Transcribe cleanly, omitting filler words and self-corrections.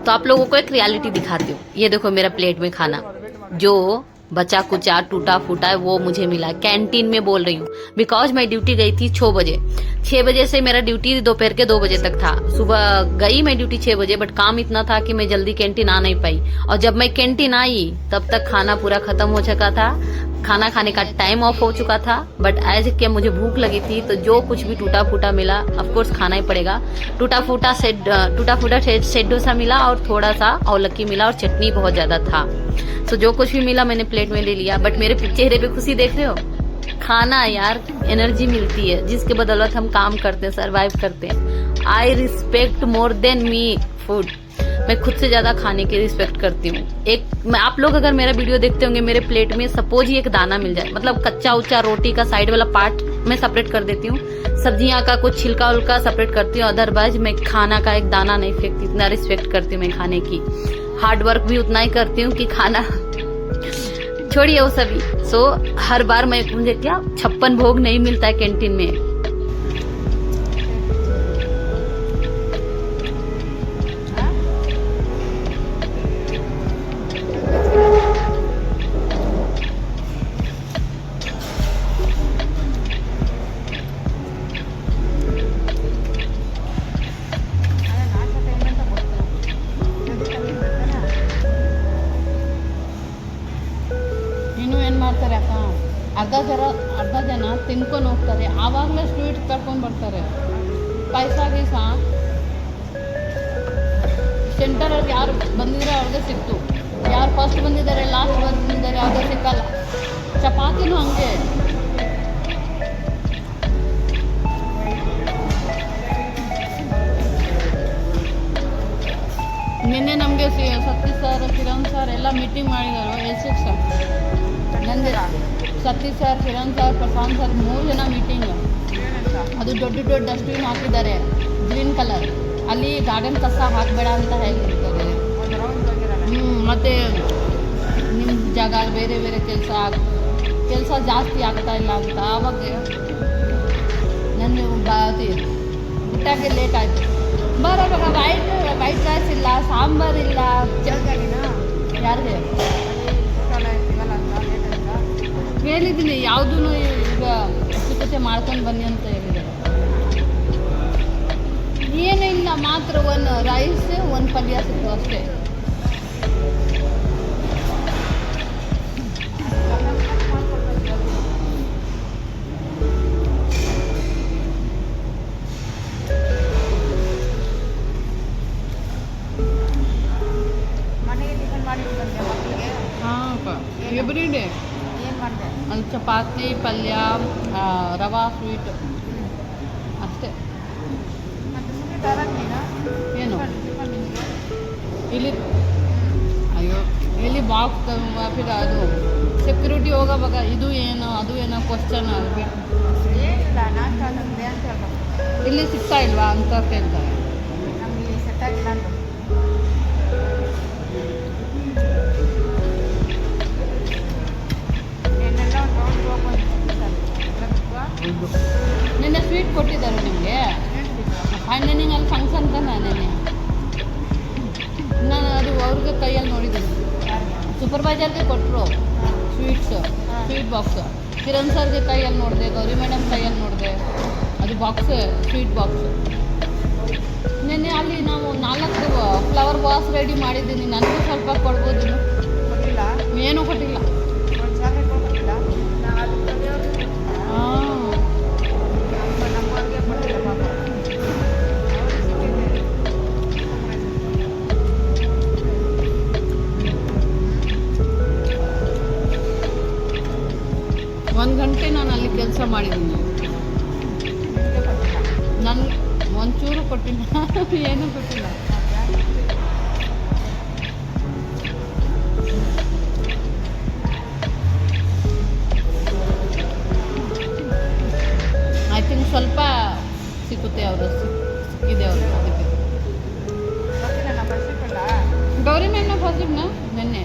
तो आप लोगों को एक रियलिटी दिखाती हूँ। ये देखो मेरा प्लेट में खाना जो बचा कुचा टूटा फूटा है वो मुझे मिला कैंटीन में, बोल रही हूँ। बिकॉज मैं ड्यूटी गई थी 6 बजे। 6 बजे से मेरा ड्यूटी दोपहर के 2 बजे तक था। सुबह गई मैं ड्यूटी 6 बजे, बट काम इतना था कि मैं जल्दी कैंटीन आ नहीं पाई। और जब मैं कैंटीन आई तब तक खाना पूरा खत्म हो चुका था, खाना खाने का टाइम ऑफ हो चुका था। बट एज के मुझे भूख लगी थी तो जो कुछ भी टूटा फूटा मिला ऑफ कोर्स खाना ही पड़ेगा। टूटा फूटा सेट डोसा मिला और थोड़ा सा अवलक्की मिला और चटनी बहुत ज्यादा था। तो जो कुछ भी मिला मैंने प्लेट में ले लिया। बट मेरे चेहरे पे खुशी देख रहे हो? खाना यार एनर्जी मिलती है जिसके बदौलत हम काम करते हैं, सरवाइव करते हैं। I respect more than me food. मैं खुद से ज्यादा खाने की रिस्पेक्ट करती हूँ। आप लोग अगर मेरा वीडियो देखते होंगे, मेरे प्लेट में सपोज ही एक दाना मिल जाए, मतलब कच्चा उच्चा रोटी का साइड वाला पार्ट मैं सेपरेट कर देती हूँ, सब्जियां का कुछ छिलका उलका सेपरेट करती हूँ। अदरवाइज मैं खाना का एक दाना नहीं फेंकती, इतना रिस्पेक्ट करती हूँ मैं खाने की। हार्ड वर्क भी उतना ही करती हूँ कि खाना छोड़िए वो सभी। सो हर बार मुझे क्या 56 भोग नहीं मिलता है कैंटीन में। ಇನ್ನು ಏನು ಮಾಡ್ತಾರೆ ಅಕ್ಕ, ಅರ್ಧ ಜನ ತಿನ್ಕೊಂಡು ಹೋಗ್ತಾರೆ, ಆವಾಗಲೇ ಸ್ವೀಟ್ ಕರ್ಕೊಂಡು ಬರ್ತಾರೆ. ಪಾಯಸ ಗೀಸ ಸೆಂಟರಲ್ಲಿ ಯಾರು ಬಂದಿದ್ರೆ ಅವ್ರಿಗೆ ಸಿಕ್ತು, ಯಾರು ಫಸ್ಟ್ ಬಂದಿದ್ದಾರೆ ಲಾಸ್ಟ್ ಬಂದಿದ್ದಾರೆ ಅವ್ರಿಗೆ ಸಿಕ್ಕಲ್ಲ. ಚಪಾತಿನೂ ಹಂಗೆ. ನಿನ್ನೆ ನಮಗೆ ಸತೀಶ್ ಸರ್ ಕಿರಣ್ ಸರ್ ಎಲ್ಲ ಮೀಟಿಂಗ್ ಮಾಡಿದರು. ಎಸ್ ಸರ್ ನಂದು Satish sir Kiran sir Prashant sir 3 ಜನ ಮೀಟಿಂಗ್. ಅದು ದೊಡ್ಡ ದೊಡ್ಡ ಡಸ್ಟ್ಬಿನ್ ಹಾಕಿದ್ದಾರೆ ಗ್ರೀನ್ ಕಲರ್. ಅಲ್ಲಿ ಗಾರ್ಡನ್ ಕಸ ಹಾಕಬೇಡ ಅಂತ ಹೇಳಿರ್ತಾರೆ. ಮತ್ತು ನಿಮ್ಮ ಜಾಗ ಬೇರೆ ಬೇರೆ ಕೆಲಸ ಜಾಸ್ತಿ ಆಗ್ತಾ ಇಲ್ಲ ಅಂತ. ಆವಾಗ ನನ್ನ ಊಟಕ್ಕೆ ಲೇಟ್ ಆಯಿತು. ಬರೋವಾಗ ವೈಟ್ ರೈಸ್ ಇಲ್ಲ, ಸಾಂಬಾರ್ ಇಲ್ಲ. ಯಾರಿಗೆ ಹೇಳಿದ್ದೀನಿ, ಯಾವುದೂ ಈಗ ಸಿದ್ಧತೆ ಮಾಡ್ಕೊಂಡು ಬನ್ನಿ ಅಂತ ಹೇಳಿದ್ದಾರೆ. ಏನೂ ಇಲ್ಲ, ಮಾತ್ರ 1 ರೈಸ್ 1 ಪಲ್ಯ ಸಿಕ್ತು ಅಷ್ಟೇ. ಎವ್ರಿ ಡೇ ಅಲ್ಲಿ ಚಪಾತಿ ಪಲ್ಯ ರವಾ ಸ್ವೀಟ್ ಅಷ್ಟೇ. ಏನು ಇಲ್ಲಿ ಅಯ್ಯೋ ಇಲ್ಲಿ ಬಾಕ್ಸ್ ಫಿರ್ ಅದು ಸೆಕ್ಯೂರಿಟಿ ಹೋಗೋವಾಗ ಇದು ಏನು ಅದು ಏನೋ ಕ್ವಶನ್ ಇಲ್ಲಿ ಸಿಗ್ತಾ ಇಲ್ವಾ ಅಂತ ಕೇಳ್ತಾರೆ. ನಿನ್ನೆ ಸ್ವೀಟ್ ಕೊಟ್ಟಿದ್ದಾರೆ ನಿಮಗೆ ಹಣ್ಣಿನಲ್ಲಿ ಫಂಕ್ಷನ್ ತಾನೆ ನೆನ್ನೆ. ನಾನು ಅದು ಅವ್ರಿಗೆ ಕೈಯಲ್ಲಿ ನೋಡಿದ್ದೀನಿ. ಸೂಪರ್ವೈಸರ್ಗೆ ಕೊಟ್ಟರು ಸ್ವೀಟ್ ಬಾಕ್ಸ್. ಕಿರಣ್ ಸರ್ಗೆ ಕೈಯಲ್ಲಿ ನೋಡಿದೆ, ಗೌರಿ ಮೇಡಮ್ ಕೈಯಲ್ಲಿ ನೋಡಿದೆ. ಅದು ಬಾಕ್ಸ್ ಸ್ವೀಟ್ ಬಾಕ್ಸ್. ನಿನ್ನೆ ಅಲ್ಲಿ ನಾವು 4 ಫ್ಲವರ್ ಬಾಕ್ಸ್ ರೆಡಿ ಮಾಡಿದ್ದೀನಿ. ನನಗೂ ಸ್ವಲ್ಪ ಕೊಡ್ಬೋದು. ಏನೂ ಕೊಟ್ಟಿಲ್ಲ. ಒಂದು ಗಂಟೆ ನಾನು ಅಲ್ಲಿ ಕೆಲಸ ಮಾಡಿದ್ದೀನಿ. ನನಗೆ ಒಂಚೂರು ಕೊಟ್ಟಿಲ್ಲ, ಏನೂ ಕೊಟ್ಟಿಲ್ಲ. ಐ ಥಿಂಕ್ ಸ್ವಲ್ಪ ಸಿಕ್ಕುತ್ತೆ ಸಿಕ್ಕಿದೆ ಅವರು. ಅದಕ್ಕೆ ಗೌರಿ ಮೇಡಮ್ ಫಸ್ಟ್ ನಿನ್ನೆ